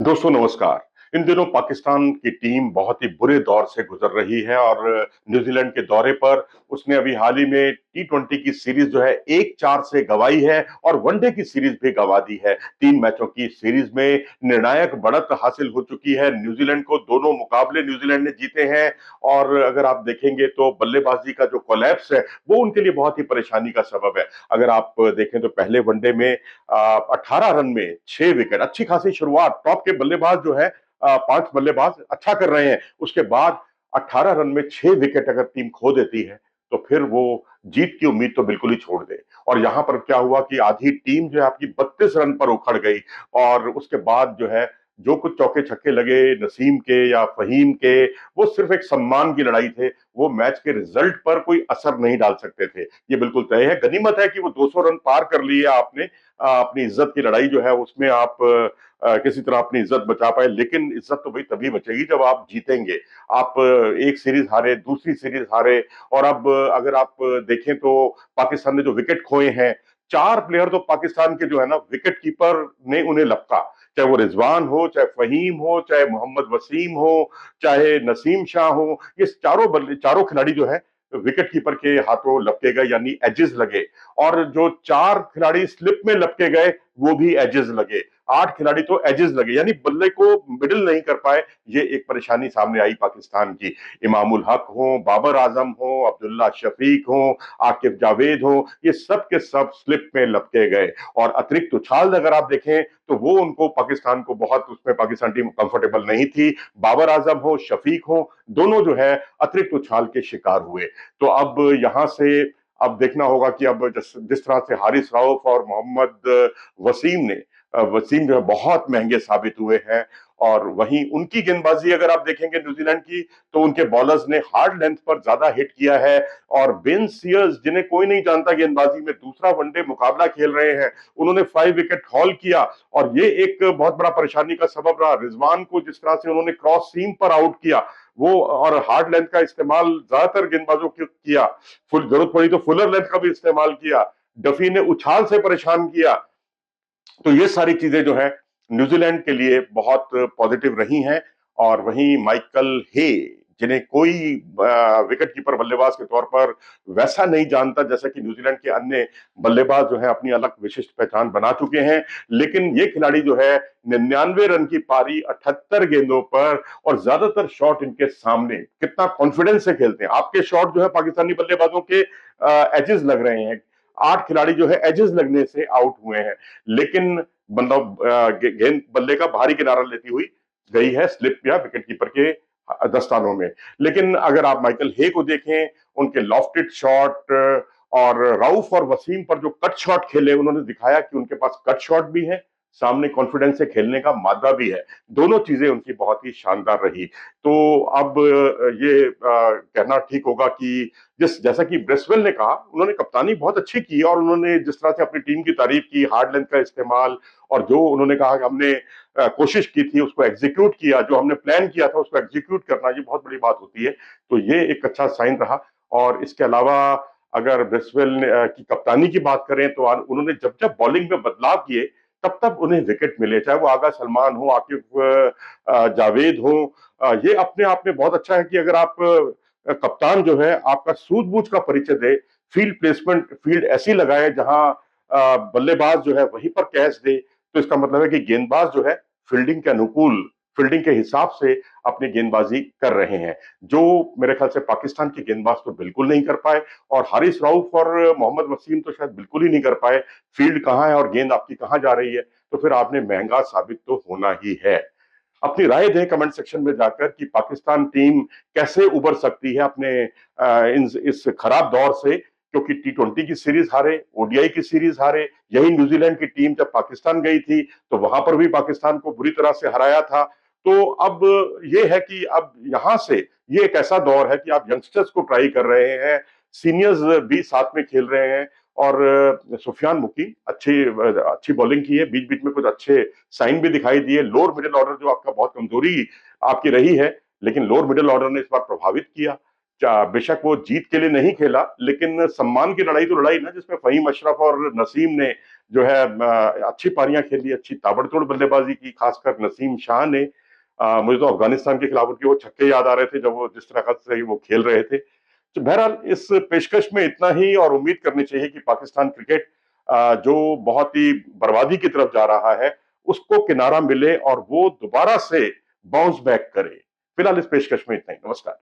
दोस्तों नमस्कार। इन दिनों पाकिस्तान की टीम बहुत ही बुरे दौर से गुजर रही है और न्यूजीलैंड के दौरे पर उसने अभी हाल ही में टी20 की सीरीज जो है 1-4 से गंवाई है और वनडे की सीरीज भी गंवा दी है। 3 मैचों की सीरीज में निर्णायक बढ़त हासिल हो चुकी है न्यूजीलैंड को। दोनों मुकाबले न्यूजीलैंड ने जीते हैं और अगर आप देखेंगे तो बल्लेबाजी का जो कोलैप्स है वो उनके लिए बहुत ही परेशानी का सबब है। अगर आप देखें तो पहले वनडे में 18 रन में 6 विकेट, अच्छी खासी शुरुआत। टॉप के बल्लेबाज जो है 5 बल्लेबाज अच्छा कर रहे हैं, उसके बाद 18 रन में 6 विकेट अगर टीम खो देती है तो फिर वो जीत की उम्मीद तो बिल्कुल ही छोड़ दे। और यहां पर क्या हुआ कि आधी टीम जो है आपकी 32 रन पर उखड़ गई और उसके बाद जो है जो कुछ चौके छक्के लगे नसीम के या फहीम के, वो सिर्फ एक सम्मान की लड़ाई थे। वो मैच के रिजल्ट पर कोई असर नहीं डाल सकते थे। ये बिल्कुल तय है, गनीमत है कि वो 200 रन पार कर लिए आपने। अपनी इज्जत की लड़ाई जो है उसमें आप किसी तरह अपनी इज्जत बचा पाए, लेकिन इज्जत तो भाई तभी बचेगी जब आप जीतेंगे। आप एक सीरीज हारे, दूसरी सीरीज हारे और अब अगर आप देखें तो पाकिस्तान ने जो विकेट खोए हैं, 4 प्लेयर तो पाकिस्तान के जो है ना विकेट कीपर ने उन्हें लपका। चाहे वो रिजवान हो, चाहे फहीम हो, चाहे मोहम्मद वसीम हो, चाहे नसीम शाह हो, ये चारों खिलाड़ी जो है विकेट कीपर के हाथों लपके गए, यानी एजेस लगे। और जो 4 खिलाड़ी स्लिप में लपके गए वो भी एजेस लगे। 8 खिलाड़ी तो एजेस लगे, यानी बल्ले को मिडिल नहीं कर पाए। ये एक परेशानी सामने आई पाकिस्तान की। इमामुल हक हो, बाबर आजम हो, अब्दुल्ला शफीक हो, आकिब जावेद हो, ये सब के सब स्लिप में लपके गए। और अतिरिक्त उछाल अगर आप देखें तो वो उनको पाकिस्तान को बहुत, उसमें पाकिस्तान टीम कंफर्टेबल नहीं थी। बाबर आजम हो, शफीक हो, दोनों जो है अतिरिक्त उछाल के शिकार हुए। तो अब यहां से अब देखना होगा कि अब जिस तरह से हारिस राउफ और मोहम्मद वसीम ने वसीम जो है बहुत महंगे साबित हुए हैं। और वहीं उनकी गेंदबाजी अगर आप देखेंगे न्यूजीलैंड की, तो उनके बॉलर्स ने हार्ड लेंथ पर ज्यादा हिट किया है। और बेन सीयर्स, जिन्हें कोई नहीं जानता गेंदबाजी में, दूसरा वनडे मुकाबला खेल रहे हैं, उन्होंने 5 विकेट हॉल किया और ये एक बहुत बड़ा परेशानी का सबब रहा। रिजवान को जिस तरह से उन्होंने क्रॉस सीम पर आउट किया, वो और हार्ड लेंथ का इस्तेमाल ज्यादातर गेंदबाजों की किया, फुल जरूरत पड़ी तो फुलर लेंथ का भी इस्तेमाल किया। डफी ने उछाल से परेशान किया। तो ये सारी चीजें जो है न्यूजीलैंड के लिए बहुत पॉजिटिव रही हैं। और वहीं माइकल हे, जिन्हें कोई विकेट कीपर बल्लेबाज के तौर पर वैसा नहीं जानता, जैसा कि न्यूजीलैंड के अन्य बल्लेबाज जो है अपनी अलग विशिष्ट पहचान बना चुके हैं, लेकिन ये खिलाड़ी जो है 99 रन की पारी 78 गेंदों पर, और ज्यादातर शॉट इनके सामने, कितना कॉन्फिडेंस से खेलते हैं। आपके शॉट जो है पाकिस्तानी बल्लेबाजों के एजेस लग रहे हैं। 8 खिलाड़ी जो है एजेस लगने से आउट हुए हैं, लेकिन मतलब गेंद बल्ले का बाहरी किनारा लेती हुई गई है स्लिप या विकेट कीपर के दस्तानों में। लेकिन अगर आप माइकल हे को देखें, उनके लॉफ्टेड शॉट और राउफ और वसीम पर जो कट शॉट खेले, उन्होंने दिखाया कि उनके पास कट शॉट भी है, सामने कॉन्फिडेंस से खेलने का मादा भी है। दोनों चीजें उनकी बहुत ही शानदार रही। तो अब ये कहना ठीक होगा कि जैसा कि ब्रेसवेल ने कहा, उन्होंने कप्तानी बहुत अच्छी की और उन्होंने जिस तरह से अपनी टीम की तारीफ की, हार्ड लेंथ का इस्तेमाल, और जो उन्होंने कहा कि हमने कोशिश की थी उसको एग्जीक्यूट किया, जो हमने प्लान किया था उसको एग्जीक्यूट करना, ये बहुत बड़ी बात होती है। तो ये एक अच्छा साइन रहा। और इसके अलावा अगर ब्रेसवेल की कप्तानी की बात करें तो उन्होंने जब जब बॉलिंग में बदलाव किए तब तब उन्हें विकेट मिले, चाहे वो आगा सलमान हो, आकिब जावेद हो। ये अपने आप में बहुत अच्छा है कि अगर आप कप्तान जो है आपका सूझबूझ का परिचय दे, फील्ड प्लेसमेंट, फील्ड ऐसी लगाए जहां बल्लेबाज जो है वहीं पर कैच दे, तो इसका मतलब है कि गेंदबाज जो है फील्डिंग के अनुकूल, फील्डिंग के हिसाब से अपनी गेंदबाजी कर रहे हैं, जो मेरे ख्याल से पाकिस्तान के गेंदबाज तो बिल्कुल नहीं कर पाए। और हारिस राउफ और मोहम्मद वसीम तो शायद बिल्कुल ही नहीं कर पाए। फील्ड कहाँ है और गेंद आपकी कहाँ जा रही है, तो फिर आपने महंगा साबित तो होना ही है। अपनी राय दें कमेंट सेक्शन में जाकर कि पाकिस्तान टीम कैसे उबर सकती है अपने इस खराब दौर से, क्योंकि टी20 की सीरीज हारे, ओडीआई की सीरीज हारे। यही न्यूजीलैंड की टीम जब पाकिस्तान गई थी तो वहां पर भी पाकिस्तान को बुरी तरह से हराया था। तो अब ये है कि अब यहां से ये एक ऐसा दौर है कि आप यंगस्टर्स को ट्राई कर रहे हैं, सीनियर्स भी साथ में खेल रहे हैं। और सुफियान मुकीम अच्छी अच्छी बॉलिंग की है, बीच बीच में कुछ अच्छे साइन भी दिखाई दिए। लोअर मिडिल ऑर्डर जो आपका बहुत कमजोरी आपकी रही है, लेकिन लोअर मिडिल ऑर्डर ने इस बार प्रभावित किया। बेशक वो जीत के लिए नहीं खेला, लेकिन सम्मान की लड़ाई तो लड़ाई ना, जिसमें फहीम अशरफ और नसीम ने जो है अच्छी पारियां खेली, अच्छी ताबड़तोड़ बल्लेबाजी की, खासकर नसीम शाह ने। मुझे तो अफगानिस्तान के खिलाफ उनके वो छक्के याद आ रहे थे जब वो जिस तरह से वो खेल रहे थे। तो बहरहाल इस पेशकश में इतना ही, और उम्मीद करनी चाहिए कि पाकिस्तान क्रिकेट जो बहुत ही बर्बादी की तरफ जा रहा है उसको किनारा मिले और वो दोबारा से बाउंस बैक करे। फिलहाल इस पेशकश में इतना ही। नमस्कार।